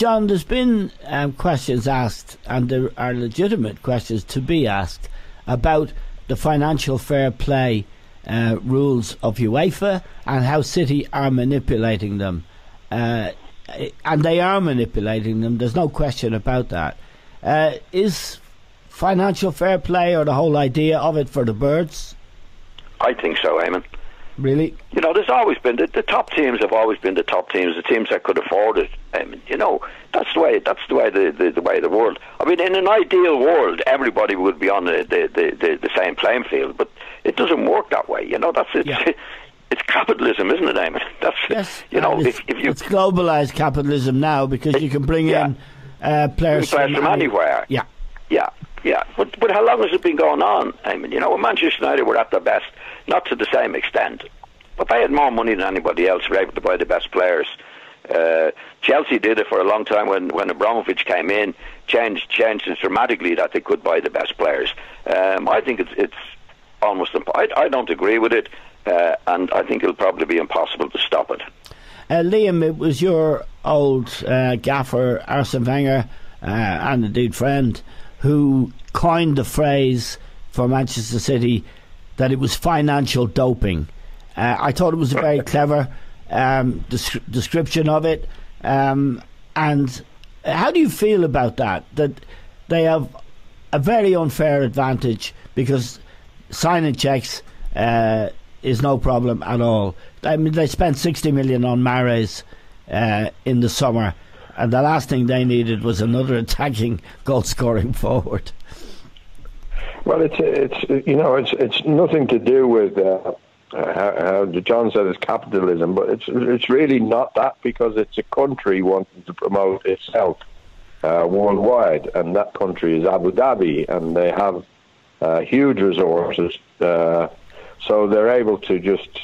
John, there's been questions asked, and there are legitimate questions to be asked, about the financial fair play rules of UEFA and how City are manipulating them. And they are manipulating them, there's no question about that. Is financial fair play, or the whole idea of it, for the birds? I think so, Eamon. Really? You know, there's always been the top teams have always been the top teams, the teams that could afford it. You know, that's the way the world. I mean, in an ideal world, everybody would be on the same playing field, but it doesn't work that way. You know, that's it. Yeah. It's capitalism, isn't it, Eamon? That's yes. You know, if you, it's globalised capitalism now, because you can bring in players from anywhere. Yeah. But how long has it been going on? I mean, you know, when Manchester United were at their best, not to the same extent, but they had more money than anybody else, were able to buy the best players. Chelsea did it for a long time when Abramovich came in, changed it dramatically that they could buy the best players. I think it's almost I don't agree with it, and I think it'll probably be impossible to stop it. Liam, it was your old gaffer, Arsene Wenger, and indeed friend, who coined the phrase for Manchester City that it was financial doping. I thought it was a very clever description of it. And how do you feel about that? That they have a very unfair advantage because signing checks is no problem at all. I mean, they spent 60 million on Mahrez in the summer, and the last thing they needed was another attacking, goal-scoring forward. Well, it's nothing to do with how John said it's capitalism, but it's really not that, because it's a country wanting to promote itself worldwide, and that country is Abu Dhabi, and they have huge resources, so they're able to just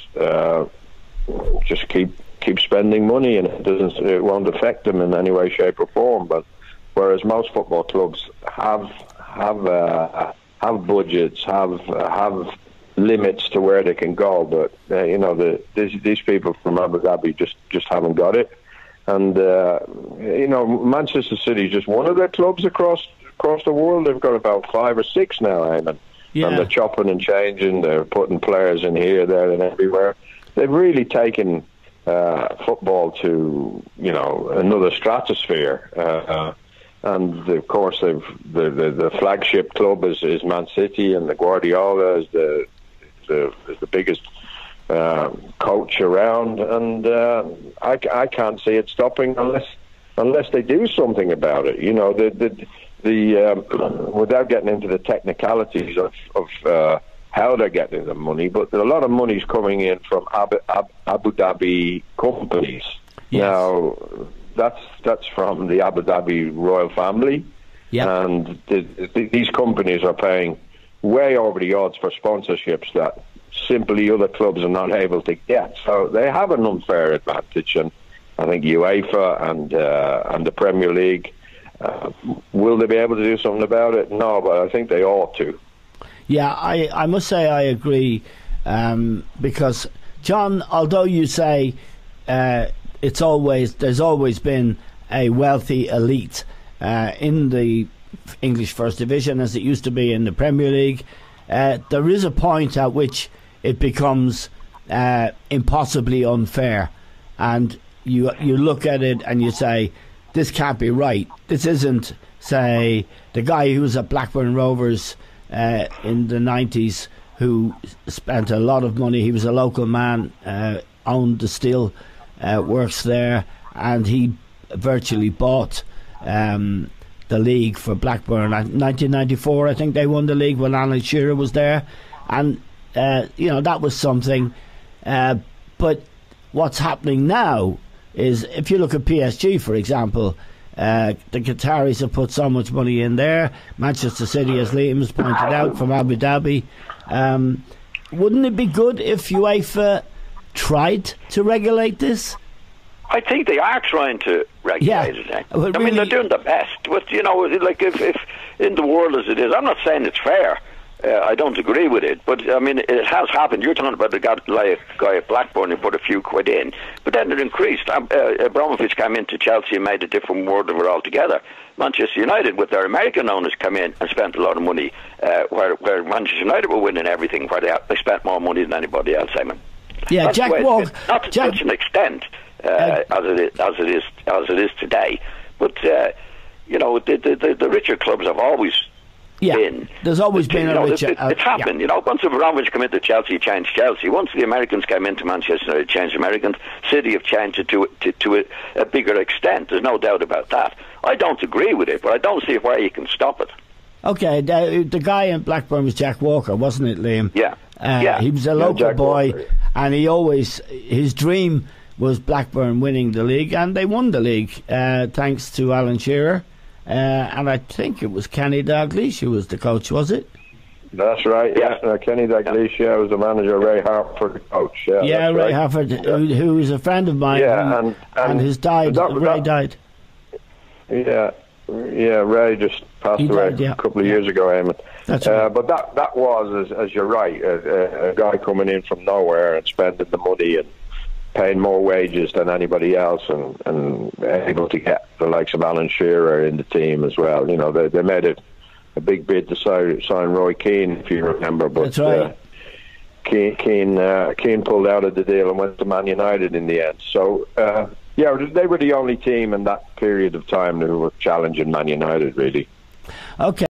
keep spending money, and it won't affect them in any way, shape, or form. But whereas most football clubs have budgets, have limits to where they can go, but these people from Abu Dhabi just haven't got it. And Manchester City is just one of their clubs across the world. They've got about 5 or 6 now, Eamon. Yeah. And they're chopping and changing. They're putting players in here, there, and everywhere. They've really taken football to another stratosphere. And of course, the flagship club is Man City, and the Guardiola is the biggest coach around. And I can't see it stopping unless they do something about it. You know, without getting into the technicalities of how they're getting the money, but a lot of money's coming in from Abu Dhabi companies. Yes. Now, that's from the Abu Dhabi royal family, and these companies are paying way over the odds for sponsorships that simply other clubs are not able to get. So they have an unfair advantage, and I think UEFA and the Premier League, will they be able to do something about it? No, but I think they ought to. Yeah, I must say I agree, because, John, although you say there's always been a wealthy elite in the English First Division, as it used to be in the Premier League, there is a point at which it becomes impossibly unfair, and you look at it and you say, this can't be right. This isn't, say, the guy who was at Blackburn Rovers in the 90s, who spent a lot of money. He was a local man, owned the steel works there, and he virtually bought the league for Blackburn. In 1994, I think they won the league when Alan Shearer was there, and that was something. But what's happening now is, if you look at PSG, for example, the Qataris have put so much money in there. Manchester City, as Liam has pointed out, from Abu Dhabi. Wouldn't it be good if UEFA tried to regulate this? I think they are trying to regulate it. Well, I mean, they're doing the best. But, like, if in the world as it is, I'm not saying it's fair. I don't agree with it, but I mean, it has happened. You're talking about the guy at Blackburn who put a few quid in, but then it increased. Abramovich came into Chelsea and made a different world of it altogether. Manchester United, with their American owners, come in and spent a lot of money, where Manchester United were winning everything, where they spent more money than anybody else, Simon. Yeah, that's Jack Walker. Not to such an extent as it is today, but the richer clubs have always. Yeah, there's always been a richer. It's happened, Once Abramovich came into Chelsea, changed Chelsea. Once the Americans came into Manchester United, changed Americans. City have changed it to a bigger extent. There's no doubt about that. I don't agree with it, but I don't see where you can stop it. Okay, the guy in Blackburn was Jack Walker, wasn't it, Liam? Yeah. He was a local boy, Walker. and his dream was Blackburn winning the league, and they won the league thanks to Alan Shearer. And I think it was Kenny Dalglish who was the coach, was it? That's right, yeah. Kenny Dalglish, was the manager, Ray Harford, the coach. Yeah, Ray Harford, who is a friend of mine, and his Ray died. Yeah, Ray just passed away a couple of years ago, Eamon. That's right. But that was, as you're right, a guy coming in from nowhere and spending the money and paying more wages than anybody else, and able to get the likes of Alan Shearer in the team as well. They made a big bid to sign Roy Keane, if you remember. But that's right. Keane pulled out of the deal and went to Man United in the end. So they were the only team in that period of time who were challenging Man United, really. Okay.